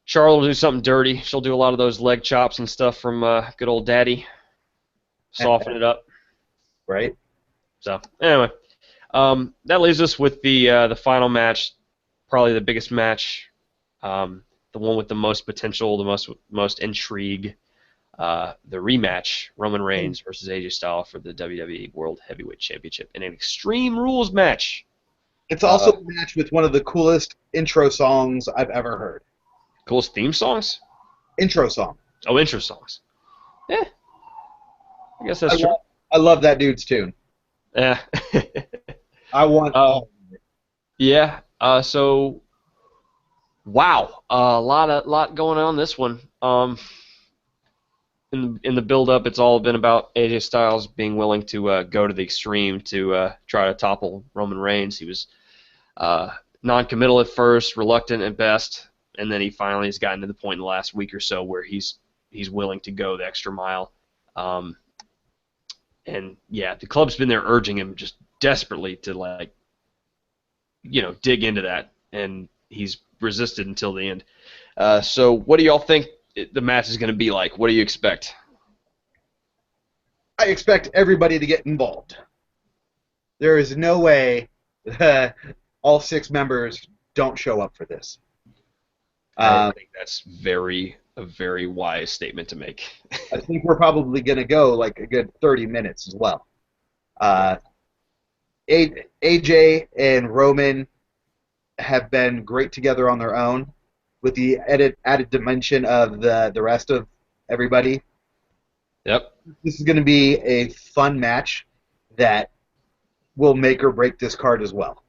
Charlotte will do something dirty. She'll do a lot of those leg chops and stuff from good old Daddy. Soften it up. Right. So anyway, that leaves us with the final match, probably the biggest match, the one with the most potential, the most intrigue. The rematch, Roman Reigns versus AJ Styles for the WWE World Heavyweight Championship in an Extreme Rules match. It's also a match with one of the coolest intro songs I've ever heard. Coolest theme songs? Intro song. Oh, intro songs. Yeah. I guess that's true. I love that dude's tune. Yeah. I want... yeah. So, wow. A lot going on this one. In the build-up, it's all been about AJ Styles being willing to go to the extreme to try to topple Roman Reigns. He was non-committal at first, reluctant at best, and then he finally has gotten to the point in the last week or so where he's willing to go the extra mile. And yeah, the club's been there urging him, just desperately to dig into that, and he's resisted until the end. So what do y'all think the match is going to be like? What do you expect? I expect everybody to get involved. There is no way that all 6 members don't show up for this. I think that's a very wise statement to make. I think we're probably going to go like a good 30 minutes as well. AJ and Roman have been great together on their own, with the added dimension of the rest of everybody. Yep. This is going to be a fun match that will make or break this card as well.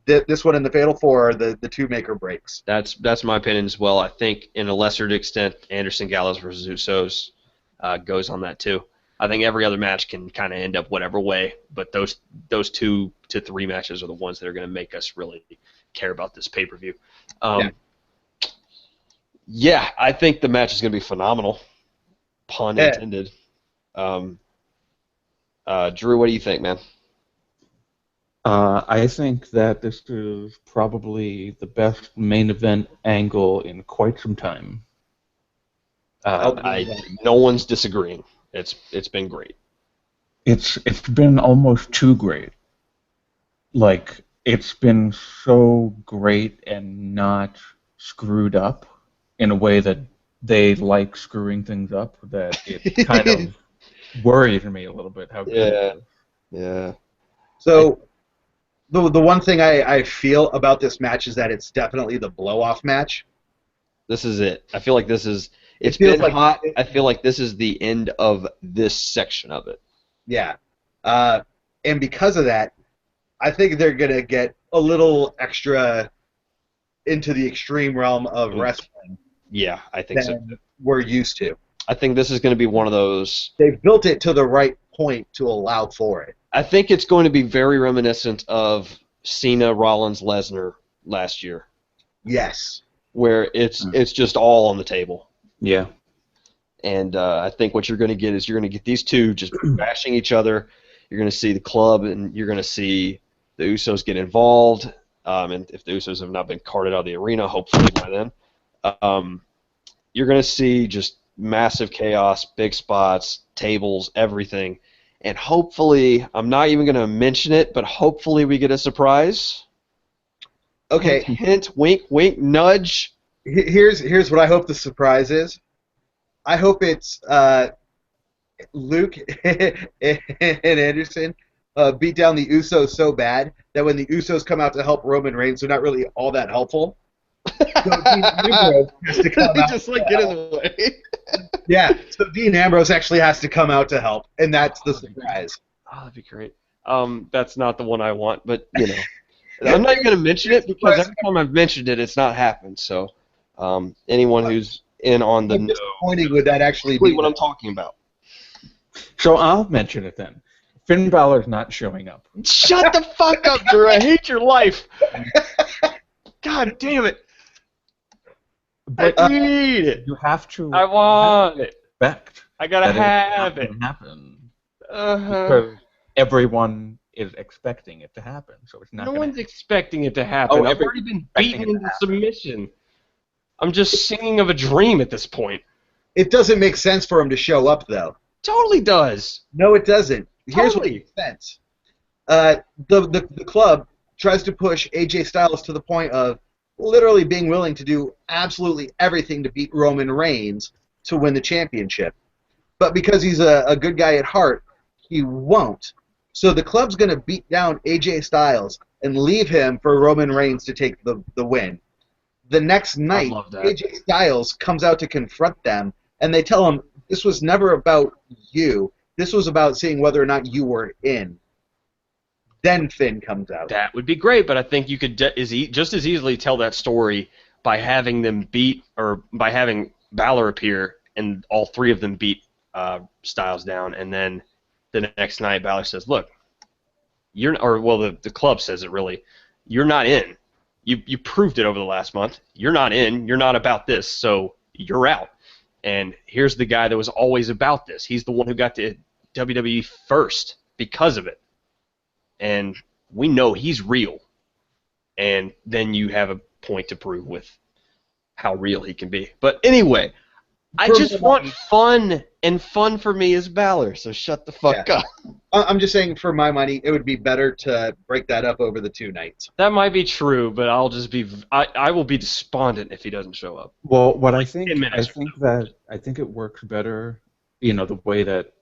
This one and the Fatal 4 are the 2 make or breaks. That's my opinion as well. I think in a lesser extent, Anderson Gallows versus Usos goes on that too. I think every other match can kind of end up whatever way, but those 2 to 3 matches are the ones that are going to make us really care about this pay-per-view. Yeah, I think the match is going to be phenomenal. Pun intended. Drew, what do you think, man? I think that this is probably the best main event angle in quite some time. No one's disagreeing. It's been great. It's been almost too great. Like, it's been so great and not screwed up in a way that they like screwing things up, that it kind of worries me a little bit how good it is. Yeah. So the one thing I feel about this match is that it's definitely the blow-off match. This is it. I feel like this is... It's been hot. I feel like this is the end of this section of it. Yeah. And because of that, I think they're going to get a little extra into the extreme realm of wrestling. Yeah, I think so. We're used to. I think this is going to be one of those... They've built it to the right point to allow for it. I think it's going to be very reminiscent of Cena, Rollins, Lesnar last year. Yes. Where it's just all on the table. Yeah. And I think what you're going to get is you're going to get these 2 just bashing each other. You're going to see the club, and you're going to see the Usos get involved. And if the Usos have not been carted out of the arena, hopefully by then, you're going to see just massive chaos, big spots, tables, everything. And hopefully, I'm not even going to mention it, but hopefully we get a surprise. Okay. Hint, wink, wink, nudge. Here's what I hope the surprise is. I hope it's Luke and Anderson beat down the Usos so bad that when the Usos come out to help Roman Reigns, they're not really all that helpful. So Dean Ambrose has to come out just get in the way. Yeah, so Dean Ambrose actually has to come out to help, and that's the surprise. Oh, that'd be great. That's not the one I want, but I'm not even going to mention it because every time I've mentioned it, it's not happened. So anyone who's in on the know, disappointing would that actually be what I'm talking about. So I'll mention it then. Finn Balor's not showing up. Shut the fuck up, Drew. I hate your life. God damn it. But I need it. You have to. I want it. Expect. I gotta have it. Happen. Because everyone is expecting it to happen, so it's not. No one's expecting it to happen. I've already been beaten into submission. I'm just singing of a dream at this point. It doesn't make sense for him to show up, though. Totally does. No, it doesn't. Here's what Totally. makes sense. The club tries to push AJ Styles to the point of literally being willing to do absolutely everything to beat Roman Reigns to win the championship. But because he's a good guy at heart, he won't. So the club's going to beat down AJ Styles and leave him for Roman Reigns to take the win. The next night, AJ Styles comes out to confront them, and they tell him, this was never about you. This was about seeing whether or not you were in. Then Finn comes out. That would be great, but I think you could just as easily tell that story by having them beat, or by having Balor appear, and all 3 of them beat Styles down, and then the next night Balor says, look, the club says it really, you're not in. You proved it over the last month. You're not in. You're not about this, so you're out. And here's the guy that was always about this. He's the one who got to WWE first because of it. and we know he's real. And then you have a point to prove with how real he can be. But anyway, I just want fun, and fun for me is Balor, so shut the fuck up. I'm just saying, for my money, it would be better to break that up over the 2 nights. That might be true, but I'll just be I will be despondent if he doesn't show up. Well, what I think 10 minutes I think it works better, the way that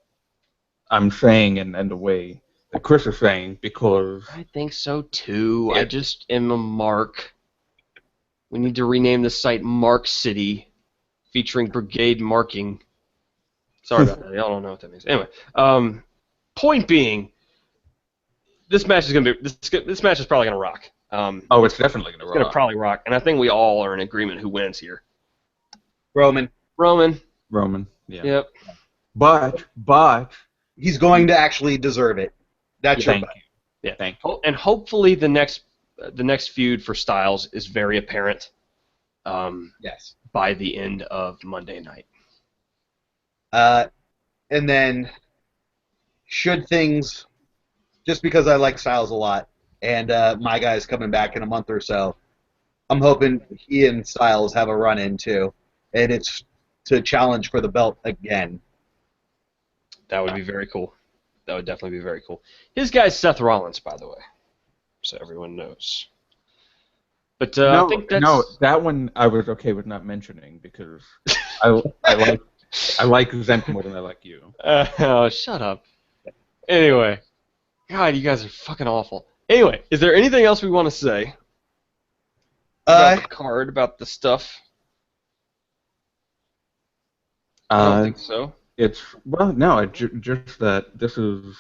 I'm saying and the way that Chris is saying, because I think so too. Yeah. I just am a mark. We need to rename the site Mark City, featuring Brigade Marking. Sorry about that. Y'all don't know what that means. Anyway, point being, this match is gonna be this match is probably gonna rock. it's definitely gonna It's rock. gonna probably rock, and I think we all are in agreement who wins here. Roman. Roman. Yeah. Yep. But He's going to actually deserve it. That's your thank bet. you. Yeah. Thank you. And hopefully the next feud for Styles is very apparent. Yes. By the end of Monday night. And then, should things, just because I like Styles a lot, and my guy's coming back in a month or so, I'm hoping he and Styles have a run-in too, and it's to challenge for the belt again. That would be very cool. That would definitely be very cool. His guy's Seth Rollins, by the way, so everyone knows. But I think that's... that one I was okay with not mentioning because I like Zent more than I like you. Oh, shut up. Anyway, God, you guys are fucking awful. Anyway, is there anything else we want to say about the card, about the stuff? I don't think so. Just that this is.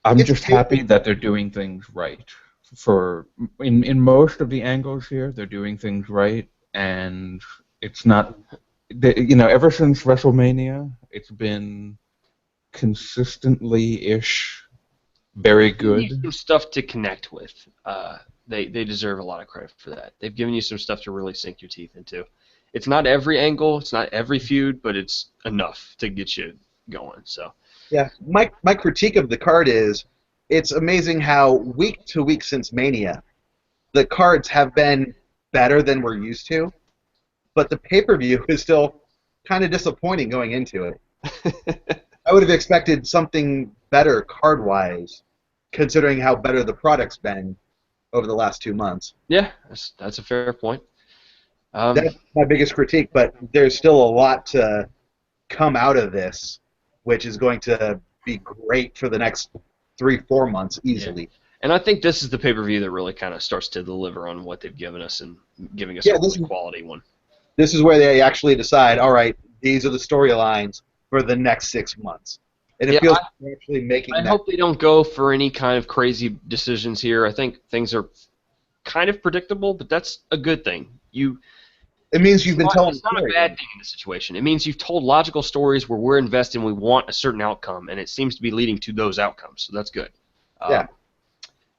I'm just happy that they're doing things right. In most of the angles here, they're doing things right, and it's not. Ever since WrestleMania, it's been consistently-ish very good. Give you some stuff to connect with. They deserve a lot of credit for that. They've given you some stuff to really sink your teeth into. It's not every angle, it's not every feud, but it's enough to get you going. So. Yeah, my critique of the card is, it's amazing how week to week since Mania, the cards have been better than we're used to, but the pay-per-view is still kind of disappointing going into it. I would have expected something better card-wise, considering how better the product's been over the last 2 months. Yeah, that's a fair point. That's my biggest critique, but there's still a lot to come out of this, which is going to be great for the next 3-4 months easily. Yeah. And I think this is the pay-per-view that really kind of starts to deliver on what they've given us and giving us a really quality one. This is where they actually decide, all right, these are the storylines for the next 6 months. And it feels like they're actually making that. I hope they don't go for any kind of crazy decisions here. I think things are kind of predictable, but that's a good thing. It means you've been telling. It's not a bad thing in this situation. It means you've told logical stories where we're invested and we want a certain outcome, and it seems to be leading to those outcomes. So that's good. Yeah.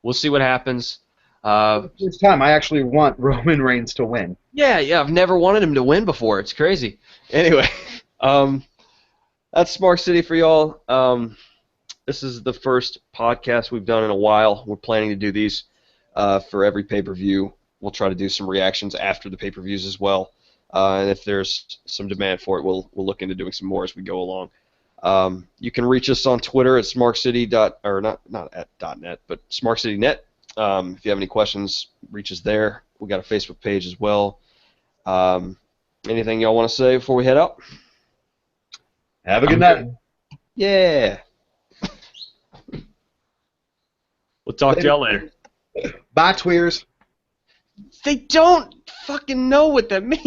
We'll see what happens. This time, I actually want Roman Reigns to win. Yeah. I've never wanted him to win before. It's crazy. Anyway, that's Smark City for y'all. This is the first podcast we've done in a while. We're planning to do these for every pay-per-view. We'll try to do some reactions after the pay-per-views as well. And if there's some demand for it, we'll look into doing some more as we go along. You can reach us on Twitter at smarkcity. Not at .net, but smarkcitynet. If you have any questions, reach us there. We got a Facebook page as well. Anything y'all want to say before we head out? Have a good night. Yeah. We'll talk to y'all later. Bye, Tweers. They don't fucking know what that means.